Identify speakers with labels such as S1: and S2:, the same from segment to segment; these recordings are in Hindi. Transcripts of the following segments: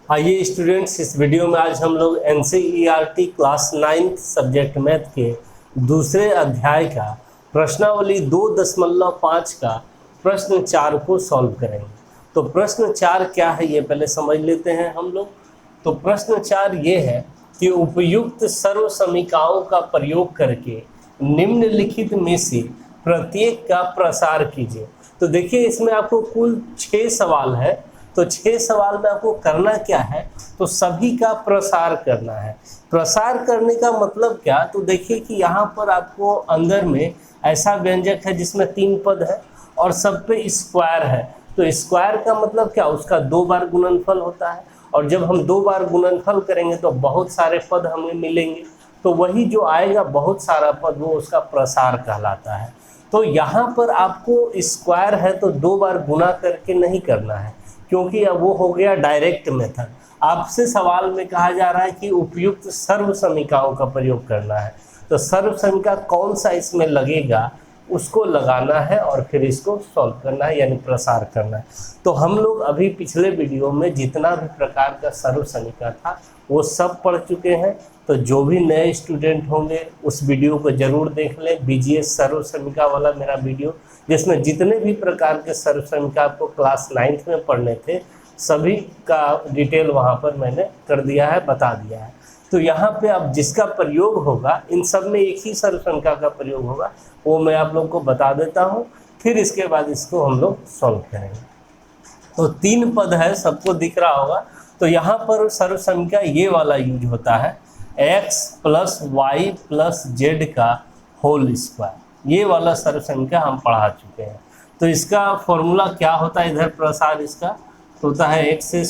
S1: आइए स्टूडेंट्स, इस वीडियो में आज हम लोग एनसीईआरटी क्लास 9 सब्जेक्ट मैथ के दूसरे अध्याय का प्रश्नावली 2.5 का प्रश्न 4 को सॉल्व करेंगे। तो प्रश्न 4 क्या है ये पहले समझ लेते हैं हम लोग। तो प्रश्न 4 ये है कि उपयुक्त सर्व समीकरणों का प्रयोग करके निम्नलिखित में से प्रत्येक का प्रसार कीजिए। तो देखिए, इसमें आपको कुल 6 सवाल है। तो 6 सवाल में आपको करना क्या है, तो सभी का प्रसार करना है। प्रसार करने का मतलब क्या, तो देखिए कि यहाँ पर आपको अंदर में ऐसा व्यंजक है जिसमें 3 पद है और सब पे स्क्वायर है। तो स्क्वायर का मतलब क्या, उसका 2 बार गुणनफल होता है और जब हम 2 बार गुणनफल करेंगे तो बहुत सारे पद हमें मिलेंगे। तो वही जो आएगा बहुत सारा पद, वो उसका प्रसार कहलाता है। तो यहाँ पर आपको स्क्वायर है तो 2 बार गुना करके नहीं करना है, क्योंकि अब वो हो गया डायरेक्ट मेथड। आपसे सवाल में कहा जा रहा है कि उपयुक्त सर्व समीकरणों का प्रयोग करना है। तो सर्व समीकरण कौन सा इसमें लगेगा उसको लगाना है और फिर इसको सॉल्व करना है, यानी प्रसार करना है। तो हम लोग अभी पिछले वीडियो में जितना भी प्रकार का सर्व समीकरण था वो सब पढ़ चुके हैं। तो जो भी नए स्टूडेंट होंगे उस वीडियो को जरूर देख लें, बीजीएस सर्व समीकरण वाला मेरा वीडियो, जिसमें जितने भी प्रकार के सर्व समीकरण आपको क्लास 9th में पढ़ने थे सभी का डिटेल वहाँ पर मैंने कर दिया है, बता दिया है। तो यहाँ पे अब जिसका प्रयोग होगा, इन सब में एक ही सर्व समीकरण का प्रयोग होगा, वो मैं आप लोग को बता देता हूँ, फिर इसके बाद इसको हम लोग सॉल्व करेंगे। तो 3 पद है, सबको दिख रहा होगा। तो यहाँ पर सर्व समीकरण ये वाला यूज होता है, x + y + z का होल स्क्वायर। ये वाला सर्व समीकरण हम पढ़ा चुके हैं। तो इसका फॉर्मूला क्या होता है, इधर प्रसार इसका तो होता है x²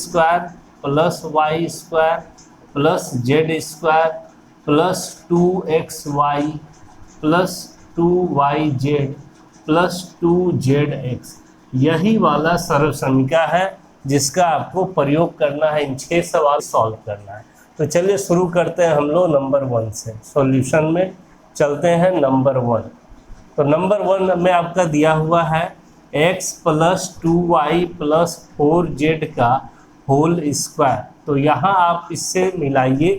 S1: + y² + z² + 2xy + 2yz + 2zx। यही वाला सर्व समीकरण है जिसका आपको प्रयोग करना है, इन 6 सवाल सॉल्व करना है। तो चलिए शुरू करते हैं हम लोग नंबर 1 से। सॉल्यूशन में चलते हैं नंबर 1। तो नंबर 1 में आपका दिया हुआ है x + 2y + 4z का होल स्क्वायर। तो यहाँ आप इससे मिलाइए,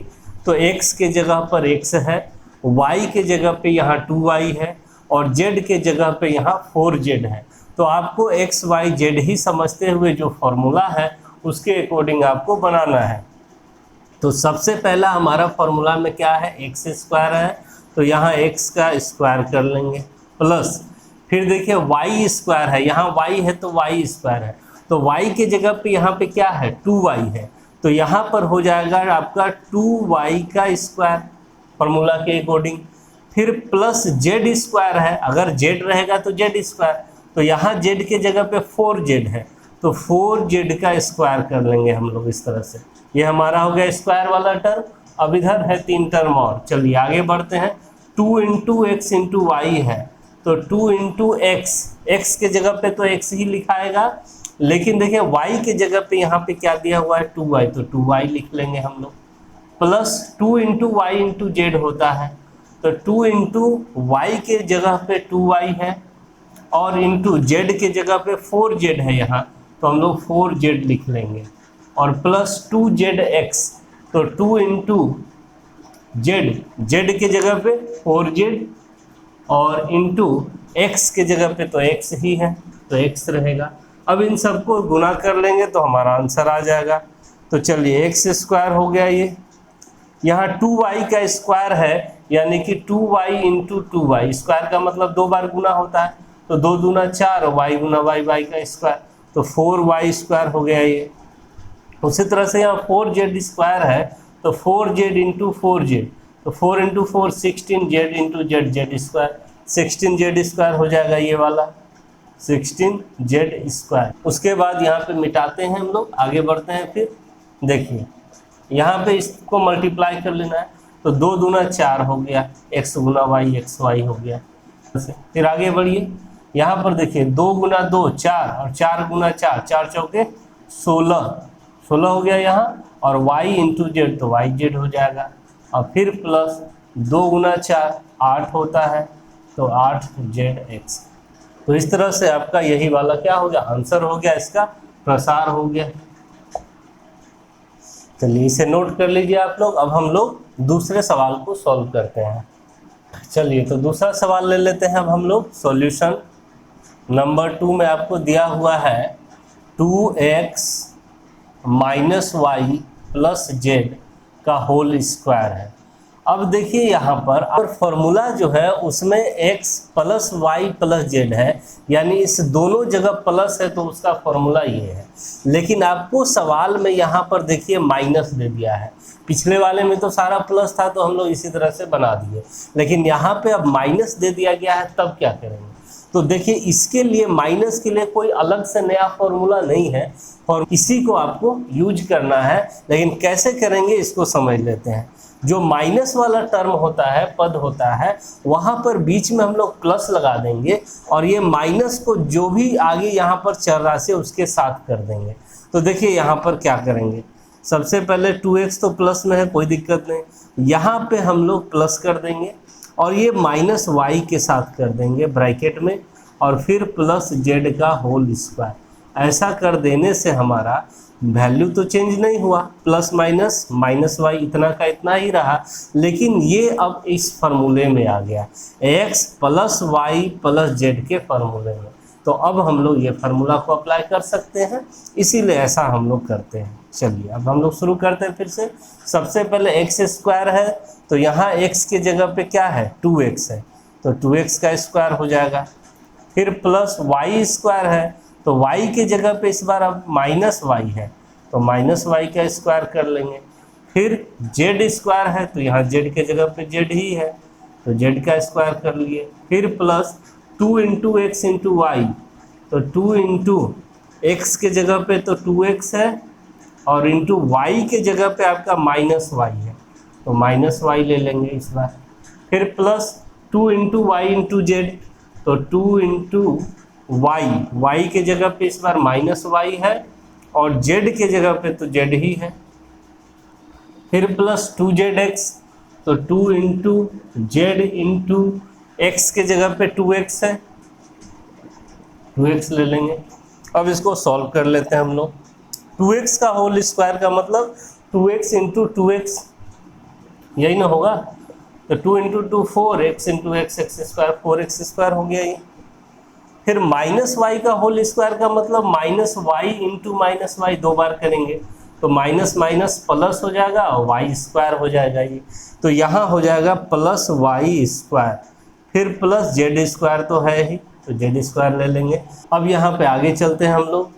S1: तो x के जगह पर x है, y के जगह पे यहाँ 2y है और z के जगह पे यहाँ 4z है। तो आपको x y z ही समझते हुए जो फॉर्मूला है उसके अकॉर्डिंग आपको बनाना है। तो सबसे पहला हमारा फॉर्मूला में क्या है, x² है, तो यहाँ x का स्क्वायर कर लेंगे प्लस, फिर देखिए y² है, यहाँ y है तो y² है, तो y के जगह पे यहाँ पे क्या है 2y है, तो यहाँ पर हो जाएगा आपका 2y का स्क्वायर फॉर्मूला के अकॉर्डिंग। फिर प्लस z² है, अगर z रहेगा तो z², तो यहाँ z के जगह पे 4z है तो 4z का स्क्वायर कर लेंगे हम लोग इस तरह से। ये हमारा हो गया स्क्वायर वाला टर्म। अब इधर है 3 टर्म और, चलिए आगे बढ़ते हैं। 2 × x × y है, तो 2 × x के जगह पे तो x ही लिखाएगा, लेकिन देखिए y के जगह पे यहाँ पे क्या दिया हुआ है 2y, तो 2y लिख लेंगे हम लोग। प्लस 2 × y × z होता है, तो 2 × y के जगह पे 2y है और इंटू z के जगह पे 4z है यहाँ, तो हम लोग 4z लिख लेंगे और प्लस 2zx, तो 2 × z के जगह पे 4z और इंटू x के जगह पे तो x ही है तो x रहेगा। अब इन सबको गुना कर लेंगे तो हमारा आंसर आ जाएगा। तो चलिए x² हो गया, ये यहाँ 2y का स्क्वायर है, यानी कि 2y × 2y, स्क्वायर का मतलब 2 बार गुना होता है, तो 2 दूना 4 और y गुना y का स्क्वायर, तो 4y² हो गया ये। उसी तरह से यहाँ 4z² है, तो 4z × 4z, तो 4 × 4 16z × z, z² हो जाएगा ये वाला 16z²। उसके बाद यहाँ पे मिटाते हैं हम लोग, आगे बढ़ते हैं। फिर देखिए यहाँ पे इसको मल्टीप्लाई कर लेना है, तो 2 दूना 4 हो गया, x गुना y xy हो गया। फिर आगे बढ़िए, यहाँ पर देखिए 2 × 2 4 और 4 × 4 4 चौके 16 हो गया यहाँ, और y × z तो yz हो जाएगा। और फिर प्लस 2 × 4 8 होता है, तो 8zx। तो इस तरह से आपका यही वाला क्या हो गया, आंसर हो गया, इसका प्रसार हो गया। चलिए इसे नोट कर लीजिए आप लोग। अब हम लोग दूसरे सवाल को सॉल्व करते हैं। चलिए तो दूसरा सवाल ले लेते हैं अब हम लोग। सॉल्यूशन नंबर 2 में आपको दिया हुआ है 2x minus y plus z का होल स्क्वायर है। अब देखिए यहाँ पर फॉर्मूला जो है उसमें x plus y plus z है, यानी इस दोनों जगह प्लस है तो उसका फॉर्मूला ये है। लेकिन आपको सवाल में यहाँ पर देखिए माइनस दे दिया है। पिछले वाले में तो सारा प्लस था तो हम लोग इसी तरह से बना दिए, लेकिन यहाँ पे अब माइनस दे दिया गया है, तब क्या करेंगे? तो देखिए इसके लिए माइनस के लिए कोई अलग से नया फॉर्मूला नहीं है और इसी को आपको यूज करना है। लेकिन कैसे करेंगे इसको समझ लेते हैं। जो माइनस वाला टर्म होता है, पद होता है, वहाँ पर बीच में हम लोग प्लस लगा देंगे और ये माइनस को जो भी आगे यहाँ पर चर राशि है उसके साथ कर देंगे। तो देखिए यहाँ पर क्या करेंगे, सबसे पहले 2x तो प्लस में है, कोई दिक्कत नहीं, यहाँ पे हम लोग प्लस कर देंगे और ये माइनस वाई के साथ कर देंगे ब्रैकेट में, और फिर प्लस जेड का होल स्क्वायर। ऐसा कर देने से हमारा वैल्यू तो चेंज नहीं हुआ, प्लस माइनस माइनस वाई इतना का इतना ही रहा, लेकिन ये अब इस फार्मूले में आ गया, x plus y plus z के फार्मूले में। तो अब हम लोग ये फार्मूला को अप्लाई कर सकते हैं, इसीलिए ऐसा हम लोग करते हैं। चलिए अब हम लोग शुरू करते हैं फिर से। सबसे पहले एक्स स्क्वायर है तो यहाँ x के जगह पे क्या है, 2x है, तो 2x का स्क्वायर हो जाएगा। फिर प्लस वाई स्क्वायर है तो y के जगह पे इस बार अब माइनस वाई है तो माइनस वाई का स्क्वायर कर लेंगे। फिर z स्क्वायर है तो यहाँ z के जगह पे z ही है तो z का स्क्वायर कर लिए। फिर plus 2 into x into y, तो 2 इंटू एक्स के जगह पे तो 2x है और इंटू वाई के जगह पे आपका माइनस वाई है तो माइनस वाई ले लेंगे इस बार। फिर plus 2 into y into z, तो 2 इंटू वाई के जगह पे इस बार माइनस वाई है और जेड के जगह पे तो जेड ही है। फिर प्लस 2zx, तो 2 इंटू जेड इंटू एक्स के जगह पे 2x है, 2x ले लेंगे। अब इसको सॉल्व कर लेते हैं हम लोग। 2x का होल स्क्वायर का मतलब 2x इंटू 2x, यही ना होगा, तो 2 into 2 4x into x square, 4x square हो गया ये। फिर माइनस वाई का होल स्क्वायर का मतलब minus y into minus y, 2 बार करेंगे तो माइनस माइनस प्लस हो जाएगा और वाई स्क्वायर हो जाएगा ये, तो यहाँ हो जाएगा प्लस वाई स्क्वायर। फिर प्लस जेड स्क्वायर तो है ही तो जेड स्क्वायर ले लेंगे। अब यहाँ पे आगे चलते हैं हम लोग।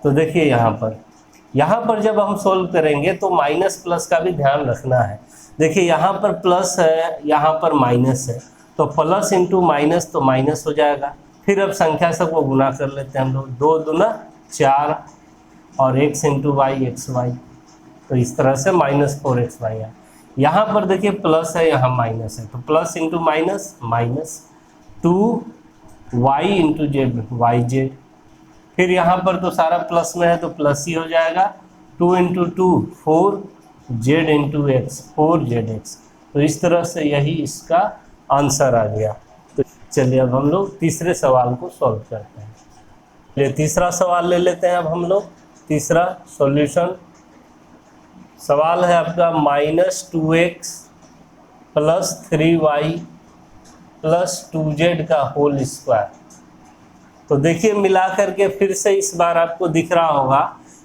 S1: तो देखिए यहाँ पर जब हम सोल्व करेंगे तो माइनस प्लस का भी ध्यान रखना है। देखिए यहाँ पर प्लस है, यहाँ पर माइनस है, तो प्लस इंटू माइनस तो माइनस हो जाएगा। फिर अब संख्या सबको गुना कर लेते हैं हम लोग, 2 दूना 4 और x into y x y, तो इस तरह से माइनस 4x वाई है। यहाँ पर देखिए प्लस है, यहाँ माइनस है, तो plus into minus minus 2y into z y z. फिर यहाँ पर तो सारा प्लस में है तो प्लस ही हो जाएगा, 2 into 2 4 Z into x 4zx। तो इस तरह से यही इसका आंसर आ गया। तो चलिए अब हम लोग तीसरे सवाल को सॉल्व करते हैं। चलिए तीसरा सवाल ले लेते हैं अब हम लोग। तीसरा सॉल्यूशन सवाल है आपका -2x plus 3y plus 2z का होल स्क्वायर। तो देखिए मिला करके फिर से इस बार आपको दिख रहा होगा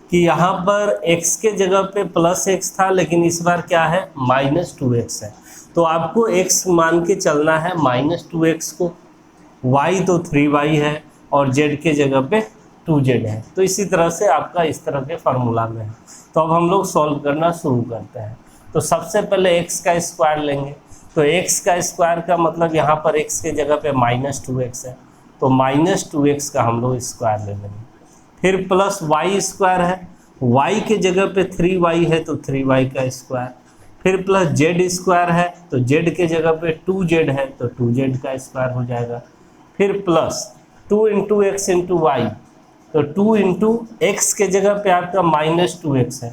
S1: कि यहाँ पर x के जगह पे प्लस x था, लेकिन इस बार क्या है -2x है, तो आपको x मान के चलना है -2x को, y तो 3y है और z के जगह पे 2z है। तो इसी तरह से आपका इस तरह के फार्मूला में है। तो अब हम लोग सॉल्व करना शुरू करते हैं। तो सबसे पहले x का स्क्वायर लेंगे, तो x का स्क्वायर का मतलब यहाँ पर x के जगह पे -2x है, तो -2x का हम लोग स्क्वायर ले लेंगे। फिर प्लस वाई स्क्वायर है, y के जगह पे 3y है तो 3y का स्क्वायर। फिर प्लस जेड स्क्वायर है तो z के जगह पे 2z है तो 2z का स्क्वायर हो जाएगा। फिर plus 2 into x into y, तो 2 इंटू एक्स के जगह पे आपका -2x है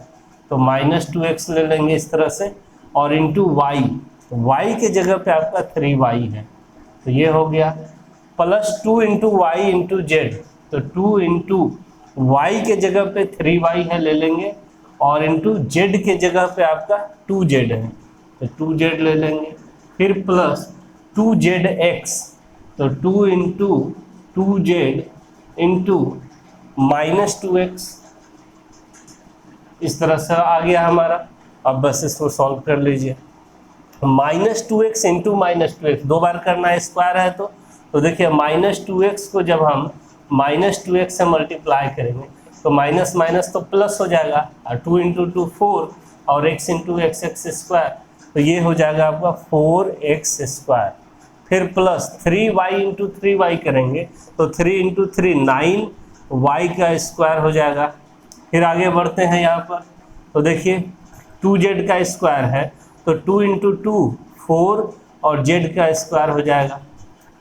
S1: तो -2x ले लेंगे इस तरह से, और इंटू वाई, तो y के जगह पे आपका 3y है तो ये हो गया। Plus 2 into y into z, तो 2 इंटू वाई के जगह पे 3y है ले लेंगे, और इंटू जेड के जगह पे आपका 2z है तो 2z ले लेंगे, फिर प्लस 2zx, तो 2 इंटू 2z इंटू -2x, इस तरह से आ गया हमारा। अब बस इसको सॉल्व कर लीजिए। -2x इंटू -2x, दो बार करना है, स्क्वायर है तो देखिए -2x को जब हम -2x से मल्टीप्लाई करेंगे तो माइनस माइनस तो प्लस हो जाएगा, और 2 इंटू 2 4, और x इंटू एक्स स्क्वायर, तो ये हो जाएगा आपका 4x स्क्वायर। फिर प्लस 3y इंटू 3y करेंगे तो 3 इंटू 3 9y का स्क्वायर हो जाएगा। फिर आगे बढ़ते हैं यहाँ पर, तो देखिए 2z का स्क्वायर है तो 2 इंटू 2 4, और z का स्क्वायर हो जाएगा।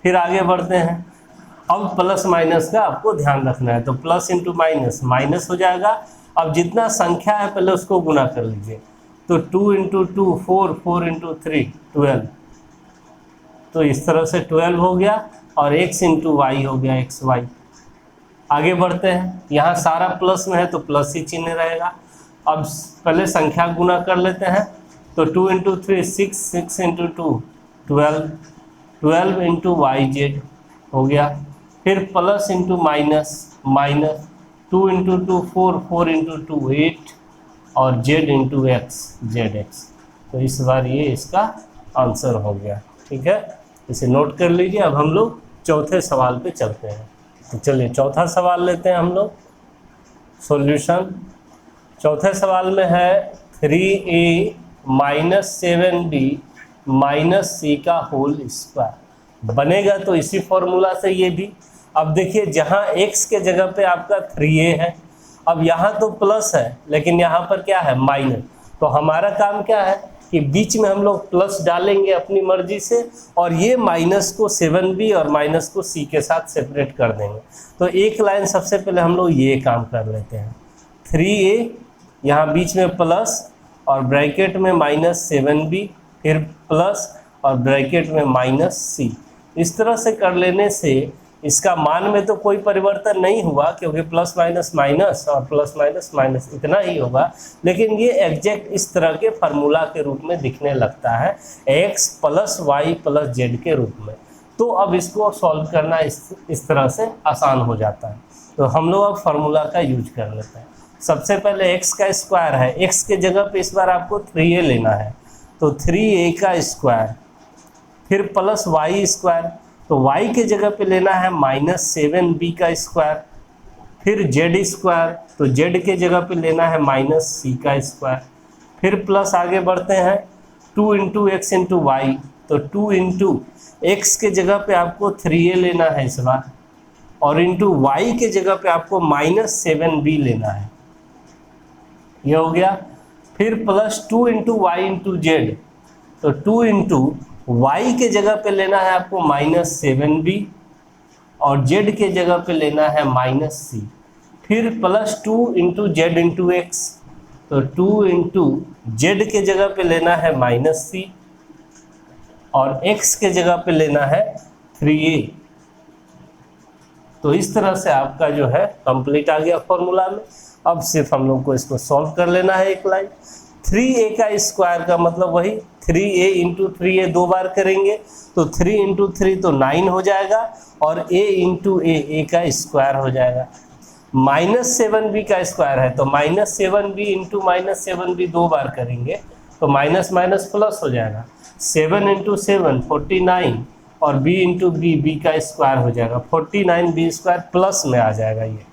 S1: फिर आगे बढ़ते हैं, अब प्लस माइनस का आपको ध्यान रखना है, तो प्लस इंटू माइनस माइनस हो जाएगा। अब जितना संख्या है पहले उसको गुना कर लीजिए, तो 2 इंटू 2 4, 4 इंटू 3 12, तो इस तरह से 12 हो गया, और x इंटू वाई हो गया xy। आगे बढ़ते हैं, यहाँ सारा प्लस में है तो प्लस ही चिन्ह रहेगा। अब पहले संख्या गुना कर लेते हैं, तो 2 इंटू 3 6, 6 इंटू 2 12, 12 इंटू YZ हो गया। फिर plus into minus minus, 2 into 2 4, 4 into 2 8, और z इंटू एक्स ZX, तो इस बार ये इसका आंसर हो गया। ठीक है, इसे नोट कर लीजिए। अब हम लोग चौथे सवाल पे चलते हैं। तो चलिए चौथा सवाल लेते हैं हम लोग, सॉल्यूशन। चौथे सवाल में है 3a minus 7b minus c का होल स्क्वायर। बनेगा तो इसी फॉर्मूला से ये भी। अब देखिए जहाँ x के जगह पे आपका 3a है, अब यहाँ तो प्लस है लेकिन यहाँ पर क्या है माइनस, तो हमारा काम क्या है कि बीच में हम लोग प्लस डालेंगे अपनी मर्जी से, और ये माइनस को 7b और माइनस को c के साथ सेपरेट कर देंगे। तो एक लाइन सबसे पहले हम लोग ये काम कर लेते हैं, 3a यहाँ बीच में प्लस और ब्रैकेट में -7b, फिर प्लस और ब्रैकेट में -c। इस तरह से कर लेने से इसका मान में तो कोई परिवर्तन नहीं हुआ, क्योंकि प्लस माइनस माइनस और प्लस माइनस माइनस इतना ही होगा, लेकिन ये एग्जैक्ट इस तरह के फार्मूला के रूप में दिखने लगता है, x plus y plus z के रूप में। तो अब इसको सॉल्व करना इस तरह से आसान हो जाता है। तो हम लोग अब फार्मूला का यूज कर लेते हैं। सबसे पहले x का स्क्वायर है, x के जगह पे इस बार आपको 3a लेना है, तो 3a का स्क्वायर, फिर प्लस वाई स्क्वायर, तो y के जगह पे लेना है -7b का स्क्वायर, फिर z स्क्वायर, तो z के जगह पे लेना है -c का स्क्वायर, फिर प्लस आगे बढ़ते हैं 2 इंटू एक्स इंटू वाई, तो 2 इंटू एक्स के जगह पे आपको 3a लेना है इस बार, और इंटू वाई के जगह पे आपको -7b लेना है, ये हो गया। फिर plus 2 into y into z, तो 2 इंटू y के जगह पे लेना है आपको -7b, और z के जगह पे लेना है -c, फिर plus 2 into Z into x, तो 2 इंटू जेड के जगह पे लेना है -c, और x के जगह पे लेना है 3a। तो इस तरह से आपका जो है कंप्लीट आ गया फॉर्मूला में। अब सिर्फ हम लोग को इसको सॉल्व कर लेना है एक लाइन। 3a का स्क्वायर का मतलब वही 3a इंटू 3a दो बार करेंगे, तो 3 इंटू 3 तो 9 हो जाएगा, और a इंटू a का स्क्वायर हो जाएगा। -7b का स्क्वायर है, तो -7b इंटू -7b दो बार करेंगे तो माइनस माइनस प्लस हो जाएगा। 7 इंटू 7 49, और b इंटू b का स्क्वायर हो जाएगा 49b स्क्वायर प्लस में आ जाएगा ये।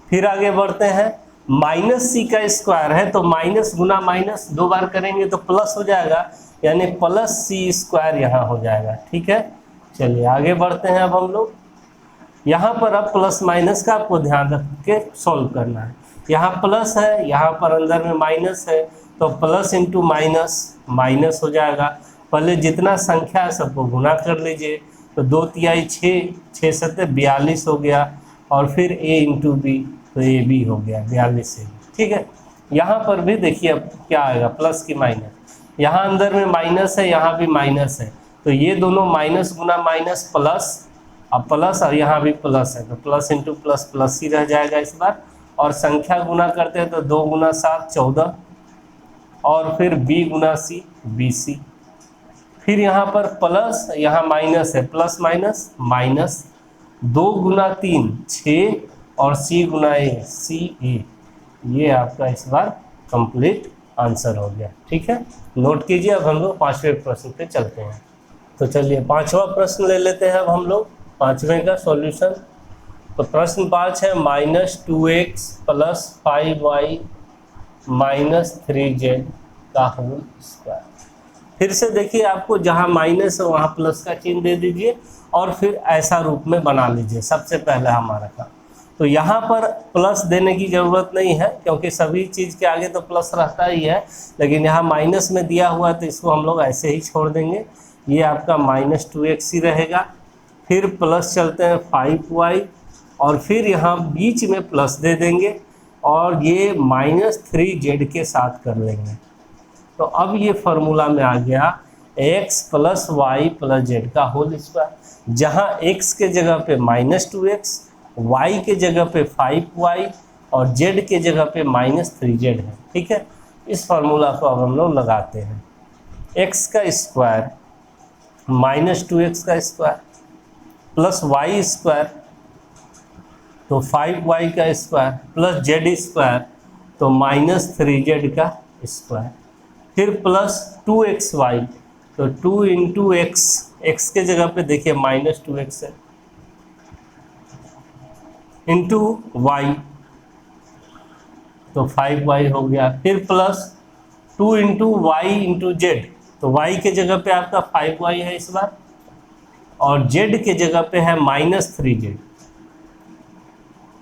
S1: फिर आगे बढ़ते हैं, -c का स्क्वायर है, तो माइनस गुना माइनस दो बार करेंगे तो प्लस हो जाएगा, यानी +c स्क्वायर यहाँ हो जाएगा। ठीक है, चलिए आगे बढ़ते हैं। अब हम लोग यहाँ पर अब प्लस माइनस का आपको ध्यान रख के सॉल्व करना है। यहाँ प्लस है, यहाँ पर अंदर में माइनस है, तो प्लस इंटू माइनस माइनस हो जाएगा। पहले जितना संख्या है सबको गुना कर लीजिए, तो 2 तिहाई 6, 6 सत्ते 42 हो गया, और फिर a इंटू बी, तो ये भी हो गया 42 से। ठीक है, यहाँ पर भी देखिए अब क्या आएगा, प्लस की माइनस, यहाँ अंदर में माइनस है, यहाँ भी माइनस है, तो ये दोनों माइनस गुना माइनस प्लस, अब प्लस और यहाँ भी प्लस है तो प्लस इंटू प्लस प्लस ही रह जाएगा इस बार। और संख्या गुना करते हैं तो 2 गुना 7 14 और फिर b गुना c bc। फिर यहाँ पर प्लस यहाँ माइनस है, प्लस माइनस माइनस 2 गुना 3 6 और c Guna a c a। ये आपका इस बार कंप्लीट आंसर हो गया। ठीक है, नोट कीजिए। अब हम लोग 5वें प्रश्न पे चलते हैं। तो चलिए 5वां प्रश्न ले लेते हैं अब हम लोग 5वें का सॉल्यूशन। तो प्रश्न 5 है -2x + 5y - 3z का होल स्क्वायर। फिर से देखिए, आपको जहाँ माइनस है वहाँ प्लस का चिन्ह दे दीजिए और फिर ऐसा रूप में बना लीजिए। सबसे पहले हमारा काम तो यहाँ पर प्लस देने की ज़रूरत नहीं है क्योंकि सभी चीज़ के आगे तो प्लस रहता ही है, लेकिन यहाँ माइनस में दिया हुआ है तो इसको हम लोग ऐसे ही छोड़ देंगे। ये आपका -2x ही रहेगा। फिर प्लस चलते हैं 5y और फिर यहाँ बीच में प्लस दे देंगे और ये -3z के साथ कर लेंगे। तो अब ये फार्मूला में आ गया x + y + z का होल स्क्वायर, जहाँ x के जगह पे -2x, y के जगह पे 5y और z के जगह पे -3z है। ठीक है, इस फार्मूला को अब हम लोग लगाते हैं। x का स्क्वायर -2x का स्क्वायर प्लस y स्क्वायर तो 5y का स्क्वायर प्लस z स्क्वायर तो -3z का स्क्वायर। फिर प्लस 2xy तो 2 × x, x के जगह पे देखिए -2x है, इंटू y तो 5y हो गया। फिर प्लस 2 × y × z तो y के जगह पे आपका 5y है इस बार और z के जगह पे है -3z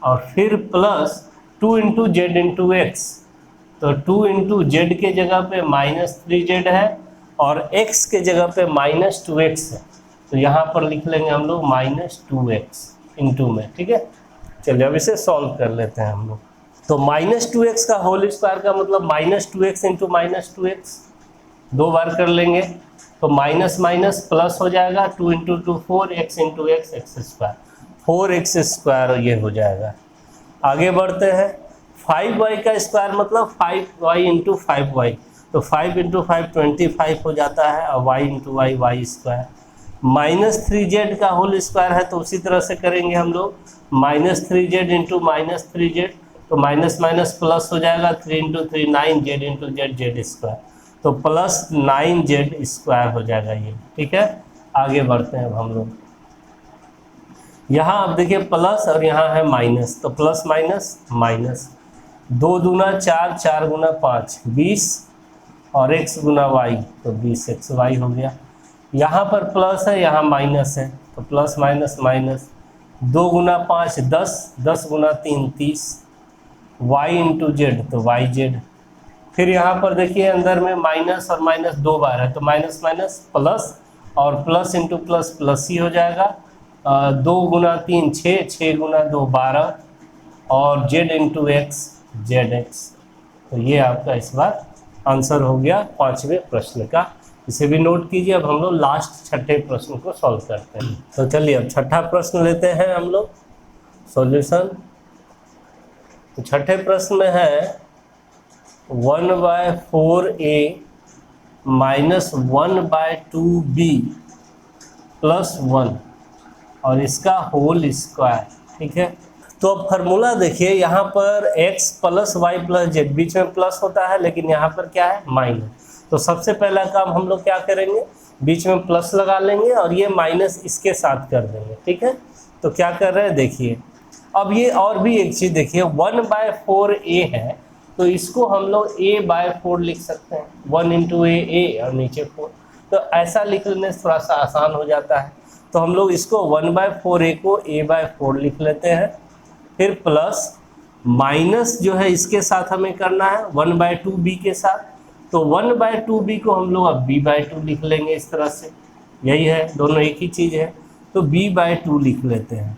S1: और फिर प्लस 2 × z × x तो 2 × z के जगह पे -3z है और x के जगह पे -2x है तो यहाँ पर लिख लेंगे हम लोग -2x इंटू में। ठीक है, चलिए अब इसे सॉल्व कर लेते हैं हम लोग। तो -2x का होल स्क्वायर का मतलब -2x इंटू -2x, 2 बार कर लेंगे तो माइनस माइनस प्लस हो जाएगा। 2 × 2 4 x × x x², 4x² ये हो जाएगा। आगे बढ़ते हैं, 5y का स्क्वायर मतलब 5y × 5y तो 5 × 5 25 हो जाता है और y × y y²। -3z का होल स्क्वायर है तो उसी तरह से करेंगे हम लोग, -3z × -3z तो माइनस माइनस प्लस हो जाएगा। 3 × 3 9z × z z² तो प्लस 9z² हो जाएगा ये। ठीक है, आगे बढ़ते हैं अब हम लोग। यहाँ अब देखिए प्लस और यहाँ है माइनस तो प्लस माइनस माइनस, 2 दूना 4 4 गुना 5 20 और x गुना y तो 20xy हो गया। यहाँ पर प्लस है यहाँ माइनस है तो प्लस माइनस माइनस, 2 गुना 5 10 10 गुना 3 30 y × z तो yz। फिर यहाँ पर देखिए अंदर में माइनस और माइनस 2 बार है तो माइनस माइनस प्लस और प्लस इंटू प्लस प्लस ही हो जाएगा। 2 गुना 3 6 6 गुना 2 12 और z × x zx। तो ये आपका इस बार आंसर हो गया 5वें प्रश्न का। इसे भी नोट कीजिए। अब हम लोग लास्ट छठे प्रश्न को सॉल्व करते हैं। तो चलिए अब छठा प्रश्न लेते हैं हम लोग सॉल्यूशन। तो छठे प्रश्न में है 1/4a - 1/2b + 1 और इसका होल स्क्वायर। ठीक है, तो अब फार्मूला देखिए, यहाँ पर x + y + z, बीच में प्लस होता है लेकिन यहाँ पर क्या है माइनस। तो सबसे पहला काम हम लोग क्या करेंगे, बीच में प्लस लगा लेंगे और ये माइनस इसके साथ कर देंगे। ठीक है, तो क्या कर रहे हैं देखिए, अब ये और भी एक चीज़ देखिए, 1/4a है तो इसको हम लोग a/4 लिख सकते हैं। 1 × a और नीचे 4, तो ऐसा लिखने से थोड़ा सा आसान हो जाता है। तो हम लोग इसको 1/4a को a/4 लिख लेते हैं। फिर प्लस माइनस जो है इसके साथ हमें करना है 1/2b के साथ, तो 1/2b को हम लोग अब b/2 लिख लेंगे इस तरह से। यही है, दोनों एक ही चीज़ है, तो b/2 लिख लेते हैं।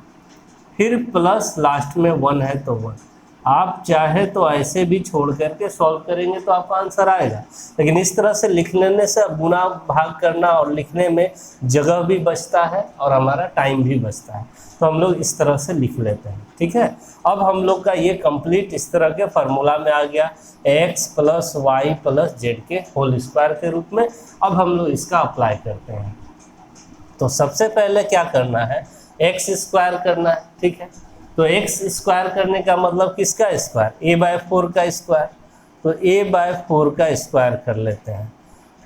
S1: फिर प्लस लास्ट में 1 है तो 1, आप चाहे तो ऐसे भी छोड़ करके सॉल्व करेंगे तो आपका आंसर आएगा, लेकिन इस तरह से लिख लेने से गुना भाग करना और लिखने में जगह भी बचता है और हमारा टाइम भी बचता है। तो हम लोग इस तरह से लिख लेते हैं, ठीक है। अब हम लोग का ये कंप्लीट इस तरह के फार्मूला में आ गया, x + y + z के होल स्क्वायर के रूप में। अब हम लोग इसका अप्लाई करते हैं। तो सबसे पहले क्या करना है, x स्क्वायर करना है, ठीक है। तो x स्क्वायर करने का मतलब किसका स्क्वायर, a/4 का स्क्वायर। तो a/4 का स्क्वायर कर लेते हैं।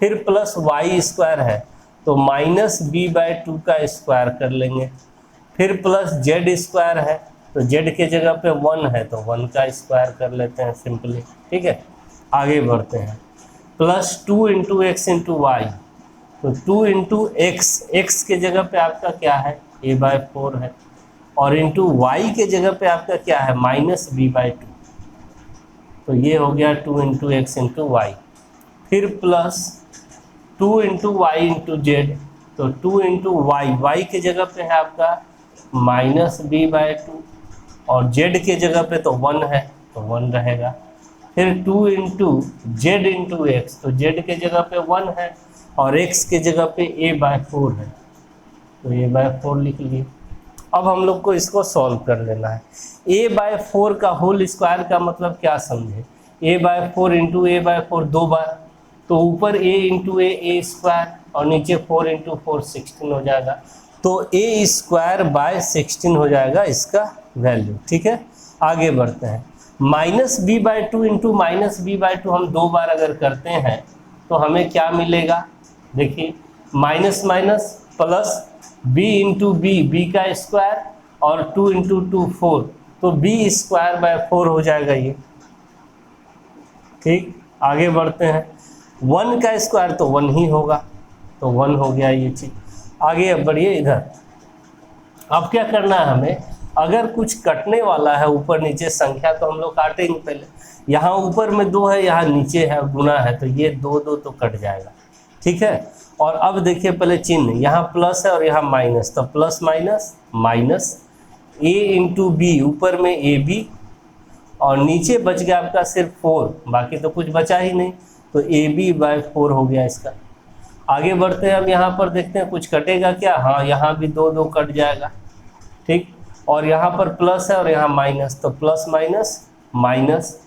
S1: फिर प्लस y स्क्वायर है तो -b/2 का स्क्वायर कर लेंगे। फिर प्लस z स्क्वायर है तो z के जगह पे 1 है तो 1 का स्क्वायर कर लेते हैं सिंपली, ठीक है। आगे बढ़ते हैं, प्लस 2 × x × y। तो 2 × x के जगह पे आपका क्या है, a/4 है, और इंटू y के जगह पे आपका क्या है, -b/2। तो ये हो गया 2 × x × y। फिर प्लस 2 × y × z। तो 2 × y के जगह पे है आपका -b/2, और z के जगह पे तो 1 है तो 1 रहेगा। फिर 2 × z × x। तो z के जगह पे 1 है और x के जगह पे a/4 है तो a/4 लिख लिए। अब हम लोग को इसको सॉल्व कर लेना है। a/4 का होल स्क्वायर का मतलब क्या समझे, a/4 × a/4 2 बार, तो ऊपर a × a स्क्वायर और नीचे 4 × 4 16 हो जाएगा। तो a²/16 हो जाएगा इसका वैल्यू, ठीक है। आगे बढ़ते हैं, -b/2 × -b/2 हम 2 बार अगर करते हैं तो हमें क्या मिलेगा, देखिए minus minus plus b × b का स्क्वायर और 2 × 2 4, तो b²/4 हो जाएगा ये, ठीक। आगे बढ़ते हैं, 1 का स्क्वायर तो 1 ही होगा तो 1 हो गया ये चीज। आगे बढ़िए इधर, अब क्या करना है हमें, अगर कुछ कटने वाला है ऊपर नीचे संख्या तो हम लोग काटेंगे पहले। यहाँ ऊपर में 2 है, यहाँ नीचे है गुना है, तो ये 2 2 तो कट जाएगा, ठीक है। और अब देखिए पहले चिन्ह, यहाँ प्लस है और यहाँ माइनस, तो plus minus minus a × b, ऊपर में ab और नीचे बच गया आपका सिर्फ 4, बाकी तो कुछ बचा ही नहीं, तो ab/4 हो गया इसका। आगे बढ़ते हैं, अब यहाँ पर देखते हैं कुछ कटेगा क्या, हाँ यहाँ भी 2 2 कट जाएगा, ठीक। और यहाँ पर प्लस है और यहाँ माइनस, तो प्लस माइनस माइनस,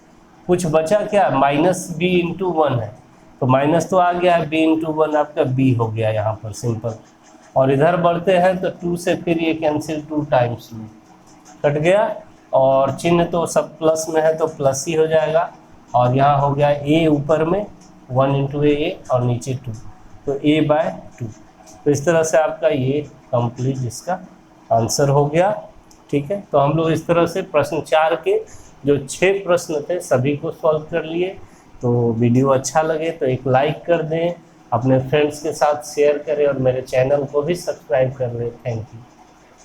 S1: कुछ बचा क्या, -b × 1 है तो माइनस तो आ गया है, b × 1 आपका b हो गया यहाँ पर सिंपल। और इधर बढ़ते हैं तो 2 से फिर ये कैंसिल 2 टाइम्स में कट गया, और चिन्ह तो सब प्लस में है तो प्लस ही हो जाएगा। और यहाँ हो गया a ऊपर में 1 × a और नीचे 2, तो a/2। तो इस तरह से आपका ये कंप्लीट इसका आंसर हो गया, ठीक है। तो हम लोग इस तरह से प्रश्न 4 के जो 6 प्रश्न थे सभी को सॉल्व कर लिए। तो वीडियो अच्छा लगे तो एक लाइक कर दें, अपने फ्रेंड्स के साथ शेयर करें और मेरे चैनल को भी सब्सक्राइब कर लें। Thank you.